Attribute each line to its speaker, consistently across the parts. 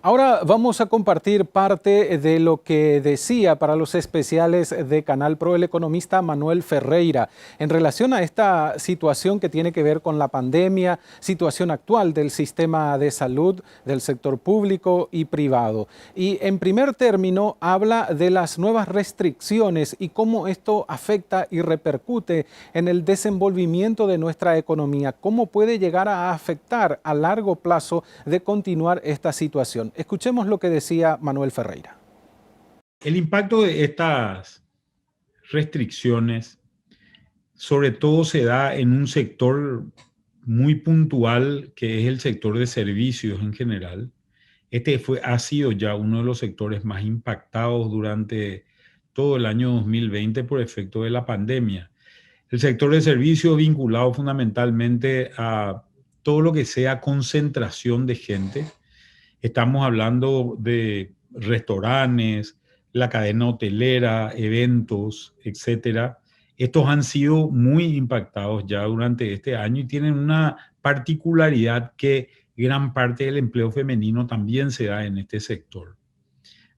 Speaker 1: Ahora vamos a compartir parte de lo que decía para los especiales de Canal Pro el economista Manuel Ferreira en relación a esta situación que tiene que ver con la pandemia, situación actual del sistema de salud, del sector público y privado. Y en primer término habla de las nuevas restricciones y cómo esto afecta y repercute en el desenvolvimiento de nuestra economía, cómo puede llegar a afectar a largo plazo de continuar esta situación. Escuchemos lo que decía Manuel Ferreira.
Speaker 2: El impacto de estas restricciones sobre todo se da en un sector muy puntual que es el sector de servicios en general. Ha sido ya uno de los sectores más impactados durante todo el año 2020 por efecto de la pandemia. El sector de servicios vinculado fundamentalmente a todo lo que sea concentración de gente. Estamos hablando de restaurantes, la cadena hotelera, eventos, etcétera. Estos han sido muy impactados ya durante este año y tienen una particularidad que gran parte del empleo femenino también se da en este sector.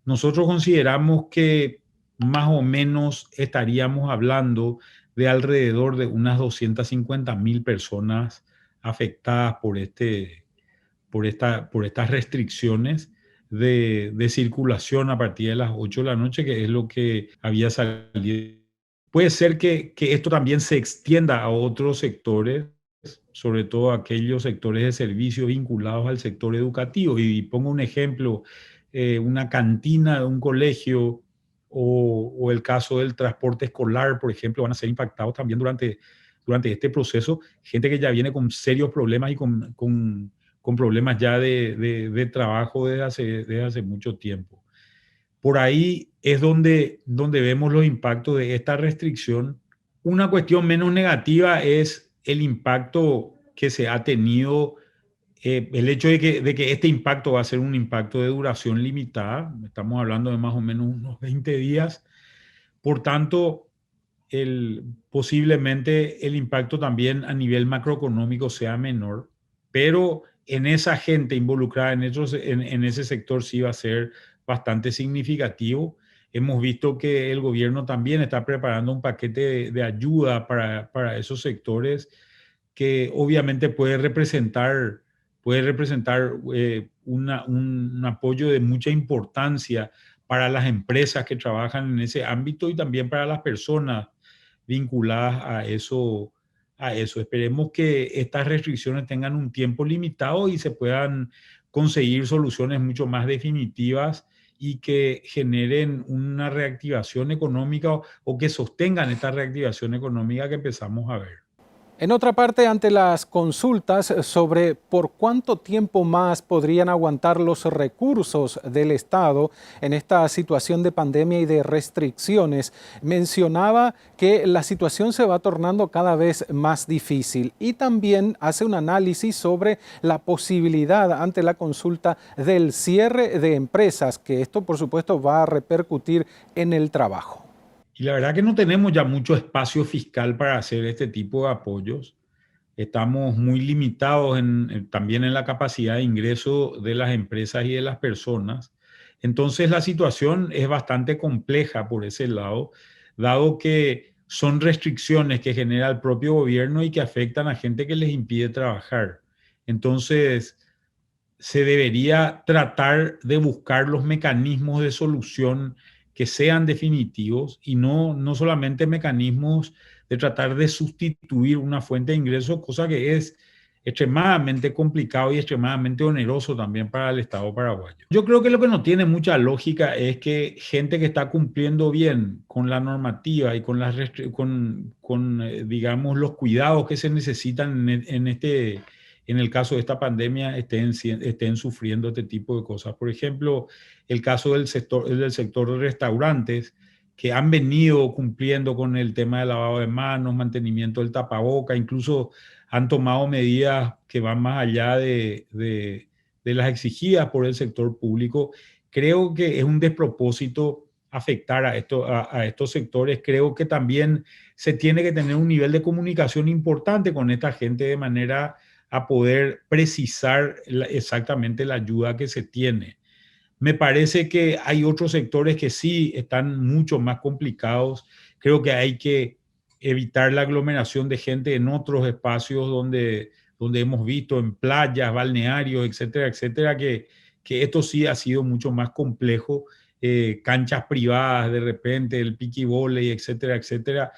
Speaker 2: Nosotros consideramos que más o menos estaríamos hablando de alrededor de unas 250.000 personas afectadas por estas restricciones de circulación a partir de las 8 de la noche, que es lo que había salido. Puede ser que esto también se extienda a otros sectores, sobre todo a aquellos sectores de servicios vinculados al sector educativo. Y pongo un ejemplo, una cantina de un colegio o el caso del transporte escolar, por ejemplo, van a ser impactados también durante este proceso. Gente que ya viene con serios problemas y con problemas ya de trabajo desde hace mucho tiempo. Por ahí es donde vemos los impactos de esta restricción. Una cuestión menos negativa es el impacto que se ha tenido, el hecho de que este impacto va a ser un impacto de duración limitada. Estamos hablando de más o menos unos 20 días. Por tanto, posiblemente el impacto también a nivel macroeconómico sea menor, pero en esa gente involucrada en ese sector sí va a ser bastante significativo. Hemos visto que el gobierno también está preparando un paquete de ayuda para esos sectores que obviamente puede representar un apoyo de mucha importancia para las empresas que trabajan en ese ámbito y también para las personas vinculadas a eso. Esperemos que estas restricciones tengan un tiempo limitado y se puedan conseguir soluciones mucho más definitivas y que generen una reactivación económica o que sostengan esta reactivación económica que empezamos a ver.
Speaker 1: En otra parte, ante las consultas sobre por cuánto tiempo más podrían aguantar los recursos del Estado en esta situación de pandemia y de restricciones, mencionaba que la situación se va tornando cada vez más difícil y también hace un análisis sobre la posibilidad ante la consulta del cierre de empresas, que esto por supuesto va a repercutir en el trabajo.
Speaker 2: Y la verdad que no tenemos ya mucho espacio fiscal para hacer este tipo de apoyos. Estamos muy limitados también en la capacidad de ingreso de las empresas y de las personas. Entonces la situación es bastante compleja por ese lado, dado que son restricciones que genera el propio gobierno y que afectan a gente que les impide trabajar. Entonces se debería tratar de buscar los mecanismos de solución que sean definitivos y no solamente mecanismos de tratar de sustituir una fuente de ingresos, cosa que es extremadamente complicado y extremadamente oneroso también para el Estado paraguayo. Yo creo que lo que no tiene mucha lógica es que gente que está cumpliendo bien con la normativa y digamos, los cuidados que se necesitan en el caso de esta pandemia estén sufriendo este tipo de cosas. Por ejemplo, el caso del sector de restaurantes, que han venido cumpliendo con el tema del lavado de manos, mantenimiento del tapaboca, incluso han tomado medidas que van más allá de las exigidas por el sector público. Creo que es un despropósito afectar a estos sectores. Creo que también se tiene que tener un nivel de comunicación importante con esta gente de manera a poder precisar exactamente la ayuda que se tiene. Me parece que hay otros sectores que sí están mucho más complicados. Creo que hay que evitar la aglomeración de gente en otros espacios donde hemos visto en playas, balnearios, etcétera, etcétera, que esto sí ha sido mucho más complejo. Canchas privadas de repente, el piqui volley, etcétera, etcétera.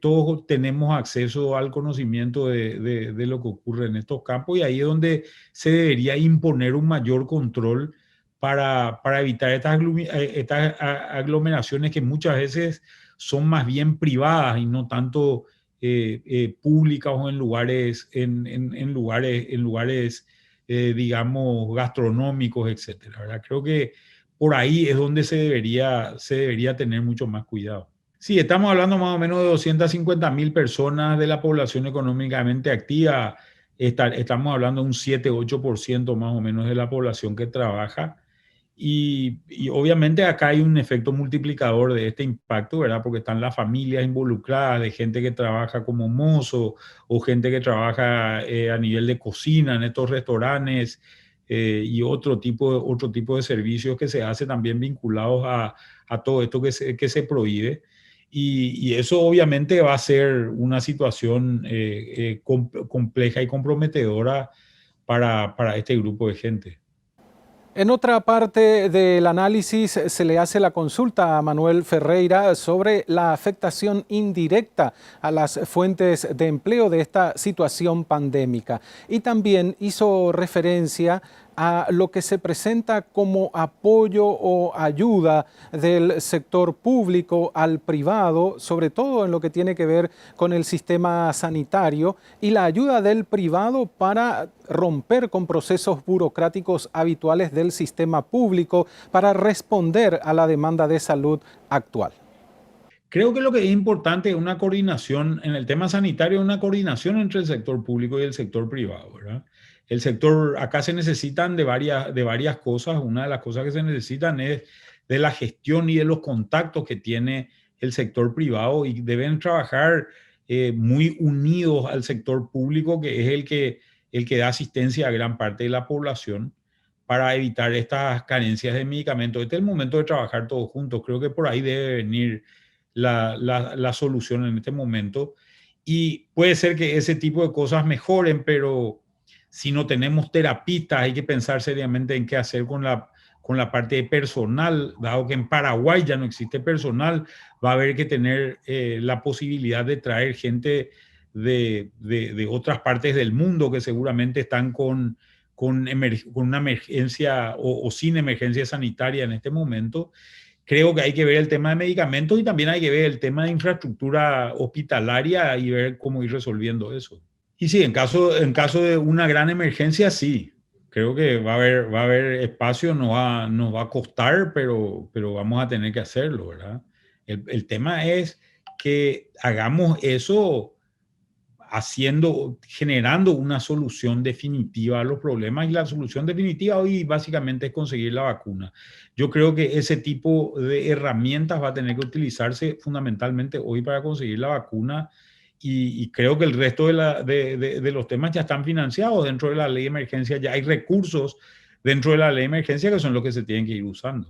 Speaker 2: Todos tenemos acceso al conocimiento de lo que ocurre en estos campos y ahí es donde se debería imponer un mayor control para evitar estas aglomeraciones que muchas veces son más bien privadas y no tanto públicas o en lugares digamos, gastronómicos, etcétera, ¿verdad? Creo que por ahí es donde se debería tener mucho más cuidado. Sí, estamos hablando más o menos de 250.000 personas de la población económicamente activa. Estamos hablando de un 7-8% más o menos de la población que trabaja. Y obviamente acá hay un efecto multiplicador de este impacto, ¿verdad? Porque están las familias involucradas, de gente que trabaja como mozo o gente que trabaja a nivel de cocina en estos restaurantes y otro tipo de servicios que se hace también vinculados a todo esto que se prohíbe. Y eso obviamente va a ser una situación compleja y comprometedora para este grupo de gente.
Speaker 1: En otra parte del análisis se le hace la consulta a Manuel Ferreira sobre la afectación indirecta a las fuentes de empleo de esta situación pandémica y también hizo referencia a lo que se presenta como apoyo o ayuda del sector público al privado, sobre todo en lo que tiene que ver con el sistema sanitario y la ayuda del privado para romper con procesos burocráticos habituales del sistema público para responder a la demanda de salud actual.
Speaker 2: Creo que lo que es importante es una coordinación en el tema sanitario, una coordinación entre el sector público y el sector privado, ¿verdad? Acá se necesitan de varias cosas. Una de las cosas que se necesitan es de la gestión y de los contactos que tiene el sector privado y deben trabajar muy unidos al sector público, que es el que da asistencia a gran parte de la población para evitar estas carencias de medicamentos. Este es el momento de trabajar todos juntos. Creo que por ahí debe venir la solución en este momento. Y puede ser que ese tipo de cosas mejoren, pero si no tenemos terapistas, hay que pensar seriamente en qué hacer con la parte de personal, dado que en Paraguay ya no existe personal, va a haber que tener la posibilidad de traer gente de otras partes del mundo que seguramente están con una emergencia o sin emergencia sanitaria en este momento. Creo que hay que ver el tema de medicamentos y también hay que ver el tema de infraestructura hospitalaria y ver cómo ir resolviendo eso. Y sí, en caso de una gran emergencia, sí. Creo que va a haber espacio, nos va a costar, pero vamos a tener que hacerlo, ¿verdad? El tema es que hagamos eso generando una solución definitiva a los problemas, y la solución definitiva hoy básicamente es conseguir la vacuna. Yo creo que ese tipo de herramientas va a tener que utilizarse fundamentalmente hoy para conseguir la vacuna y creo que el resto de los temas ya están financiados dentro de la ley de emergencia, ya hay recursos dentro de la ley de emergencia que son los que se tienen que ir usando.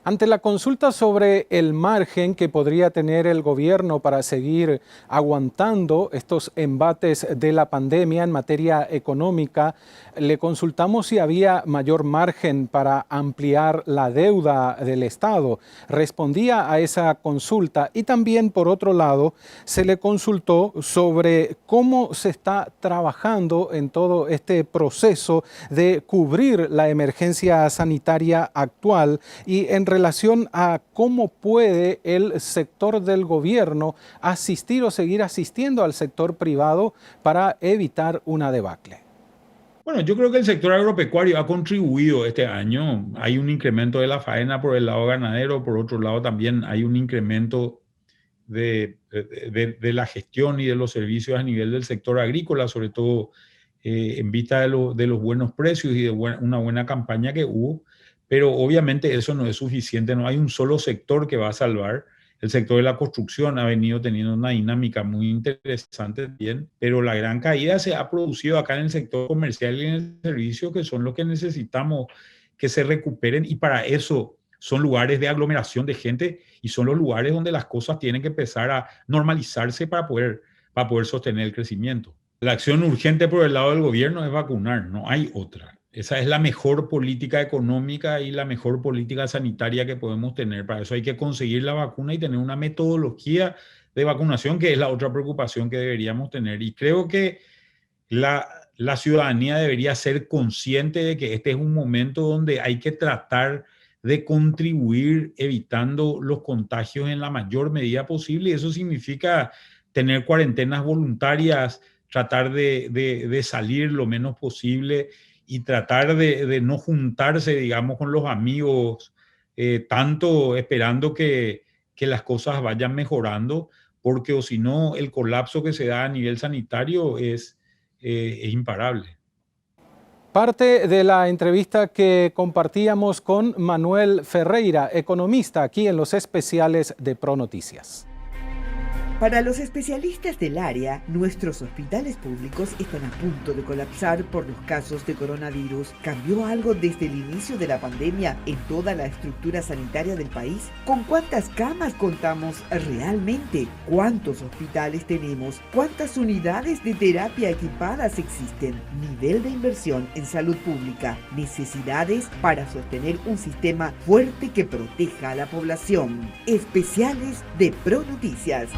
Speaker 1: Ante la consulta sobre el margen que podría tener el gobierno para seguir aguantando estos embates de la pandemia en materia económica, le consultamos si había mayor margen para ampliar la deuda del Estado. Respondía a esa consulta y también, por otro lado, se le consultó sobre cómo se está trabajando en todo este proceso de cubrir la emergencia sanitaria actual y en relación a cómo puede el sector del gobierno asistir o seguir asistiendo al sector privado para evitar una debacle.
Speaker 2: Bueno, yo creo que el sector agropecuario ha contribuido este año. Hay un incremento de la faena por el lado ganadero, por otro lado también hay un incremento de la gestión y de los servicios a nivel del sector agrícola, sobre todo en vista de los buenos precios y de una buena campaña que hubo. Pero obviamente eso no es suficiente, no hay un solo sector que va a salvar. El sector de la construcción ha venido teniendo una dinámica muy interesante también, pero la gran caída se ha producido acá en el sector comercial y en el servicio, que son los que necesitamos que se recuperen, y para eso son lugares de aglomeración de gente y son los lugares donde las cosas tienen que empezar a normalizarse para poder sostener el crecimiento. La acción urgente por el lado del gobierno es vacunar, no hay otra. Esa es la mejor política económica y la mejor política sanitaria que podemos tener. Para eso hay que conseguir la vacuna y tener una metodología de vacunación, que es la otra preocupación que deberíamos tener. Y creo que la ciudadanía debería ser consciente de que este es un momento donde hay que tratar de contribuir evitando los contagios en la mayor medida posible. Y eso significa tener cuarentenas voluntarias, tratar de salir lo menos posible y tratar de no juntarse, digamos, con los amigos, tanto esperando que las cosas vayan mejorando, porque o si no, el colapso que se da a nivel sanitario es imparable.
Speaker 1: Parte de la entrevista que compartíamos con Manuel Ferreira, economista, aquí en los especiales de ProNoticias.
Speaker 3: Para los especialistas del área, nuestros hospitales públicos están a punto de colapsar por los casos de coronavirus. ¿Cambió algo desde el inicio de la pandemia en toda la estructura sanitaria del país? ¿Con cuántas camas contamos realmente? ¿Cuántos hospitales tenemos? ¿Cuántas unidades de terapia equipadas existen? Nivel de inversión en salud pública. Necesidades para sostener un sistema fuerte que proteja a la población. Especiales de ProNoticias.